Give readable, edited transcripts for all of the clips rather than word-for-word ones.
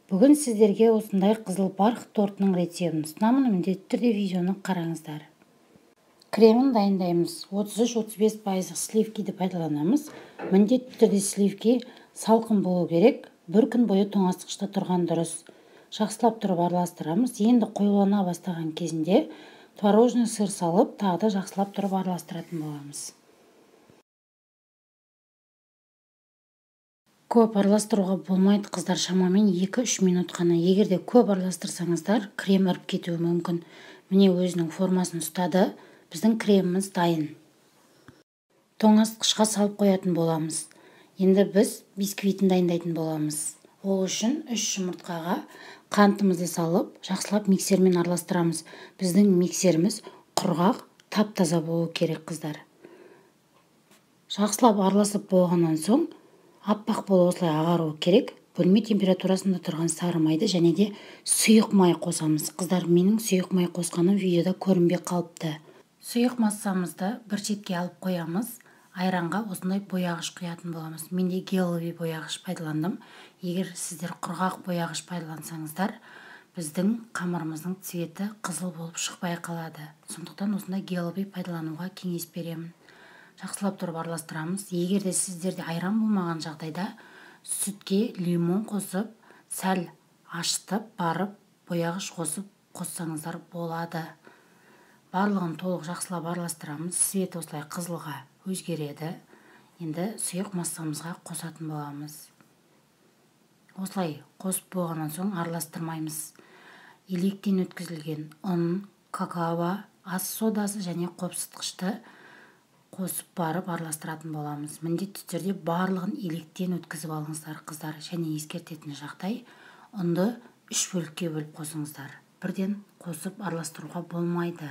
Бүгін сіздерге осындай қызыл барқыт тортының рецебін ұсынамын, міндетті түрде видеоны қараңыздар. Кремін дайындаймыз. 33-35% сливкиді пайдаланамыз. Міндетті түрде сливки салқын болу керек. Бір күн бойы тоңазытқышта тұрған дұрыс. Жақсылап тұрып араластырамыз. Енді қоюлана бастаған кезінде творожный сыр салып, тағы да жақсылап тұрып араластыратын боламыз. Көп араластыруға болмайды, қыздар, шамамен 2-3 минут қана. Егерде көп араластырсаңыздар, крем іріп кетуі мүмкін. Міне өзінің формасын ұстады. Біздің креміміз дайын. Тоңазытқышқа салып қоятын боламыз. Енді біз бисквитін дайындайтын боламыз. Ол үшін 3 жұмыртқаға қантымызды салып, жақсылап миксермен араластырамыз. Біздің миксеріміз құрғақ, тап-таза болу керек, қыздар. Жақсылап араласып болғаннан соң аппақ болу осылай ағару керек. Бөлме температурасында тұрған сары майды және де сұйық май қосамыз. Қыздар, менің сұйық май қосқаным видеода көрінбей қалыпты. Сұйық массамызды бір шетке алып қоямыз. Айранға осындай бояғыш құятын боламыз. Менде геловый бояғыш пайдаландым. Егер сіздер құрғақ бояғыш пайдалансаңыздар, біздің қамырымыздың цветі қызыл болып шықпай қалады. Сондықтан осындай геловый пайдалануға кеңес беремін. Жақсылап тұрып араластырамыз. Егерде сіздерде айран болмаған жағдайда сүтке лимон қосып, сәл ашытып барып, бояғыш қосып қоссаңыздар болады. Барлығын толық жақсылап араластырамыз. Цветі осылай қызылға өзгереді. Енді сұйық массамызға қосатын боламыз. Осылай қосып болғаннан соң араластырмаймыз. Електен өткізілген ұн, какао, ас содасы және қопсытқышты қосып барып араластыратын боламыз. Міндетті түрде барлығын електен өткізіп алыңыздар, қыздар. Және ескертетін жағдай, ұнды 3 бөлікке бөліп қосыңыздар. Бірден қосып араластыруға болмайды.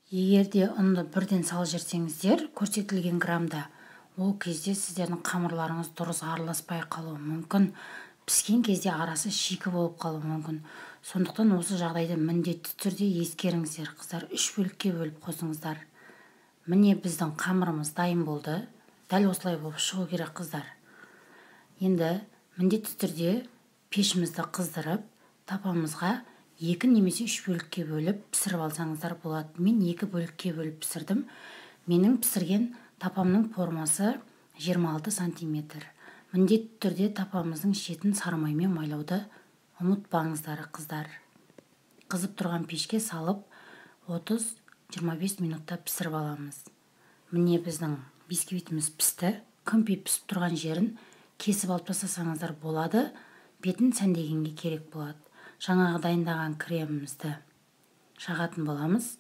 Егерде ұнды бірден салып жіберсеңіздер, көрсетілген грамда, ол кезде сіздердің қамырларыңыз дұрыс араласпай қалуы мүмкін. Піскен кезде арасы шикі болып қалуы мүмкін. Сондықтан осы жағдайды міндетті түрде ескеріңіздер, қыздар. 3 бөлікке бөліп қосыңыздар. Міне біздің қамырымыз дайын болды. Дәл осылай болып шығу керек, қыздар. Енді міндетті түрде пешімізді қыздырып, тапамызға 2 немесе 3 бөлікке бөліп пісіріп алсаңыздар болады. Мен 2 бөлікке бөліп пісірдім. Менің пісірген тапамның формасы 26 см. Міндетті түрде тапамыздың шетін сары маймен майлауды ұмытпаңыздар, қыздар. Қызып тұрған пешке салып 30-25 минутта пісіріп аламыз. Міне біздің бисквитіміз пісті. Күмпей пісіп тұрған жерін кесіп алып тастасаңыздар болады. Бетін сәндегенге керек болады. Жаңағы дайындаған кремімізді жағатын боламыз.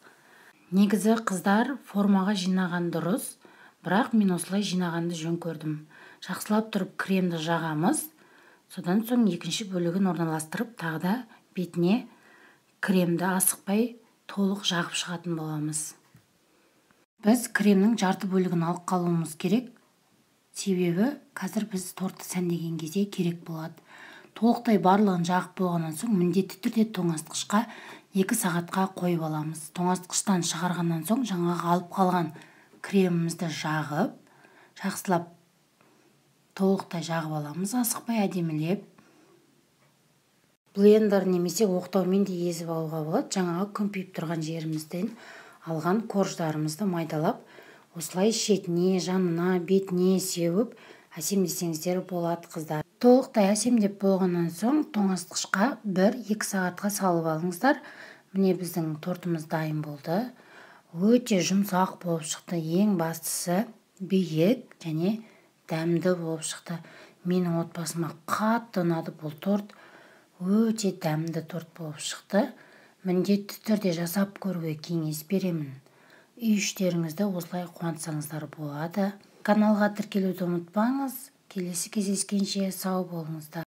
Негізі, қыздар, формаға жинаған дұрыс, бірақ мен осылай жинағанды жөн көрдім. Жақсылап тұрып кремді жағамыз. Содан соң екінші бөлігін орналастырып, тағы да бетіне кремді асықпай толық жағып шығатын боламыз. Біз кремнің жарты бөлігін алып қалуымыз керек. Себебі қазір біз тортты сәндеген кезде керек болады. Толықтай барлығын жағып болғаннан соң міндетті түрде тоңазытқышқа 2 сағатқа қойып аламыз. Тоңазытқыштан шығарғаннан соң жаңағы алып қалған кремімізді жағып, жақсылап толықтай жағып аламыз, асықпай әдемілеп. Блендер немесе оқтаумен де езіп алуға болады. Жаңағы күмпиіп тұрған жерімізден алған корждарымызды майдалап, осылай шетіне, жанына, бетіне сеуіп әсемдесеңіздер болады, қыздар. Толықтай әсемдеп болғаннан соң тоңазытқышқа 1-2 сағатқа салып алыңыздар. Міне біздің тортымыз дайын болды. Өте жұмсақ болып шықты. Ең бастысы биік және дәмді болып шықты. Менің отбасыма қатты ұнады бұл торт. Өте дәмді торт болып шықты. Міндетті түрде жасап көруге кеңес беремін. Үй іштеріңізді осылай қуантсаңыздар болады. Каналға тіркелуді ұмытпаңыз. Келесі кездескенше сау болыңыздар.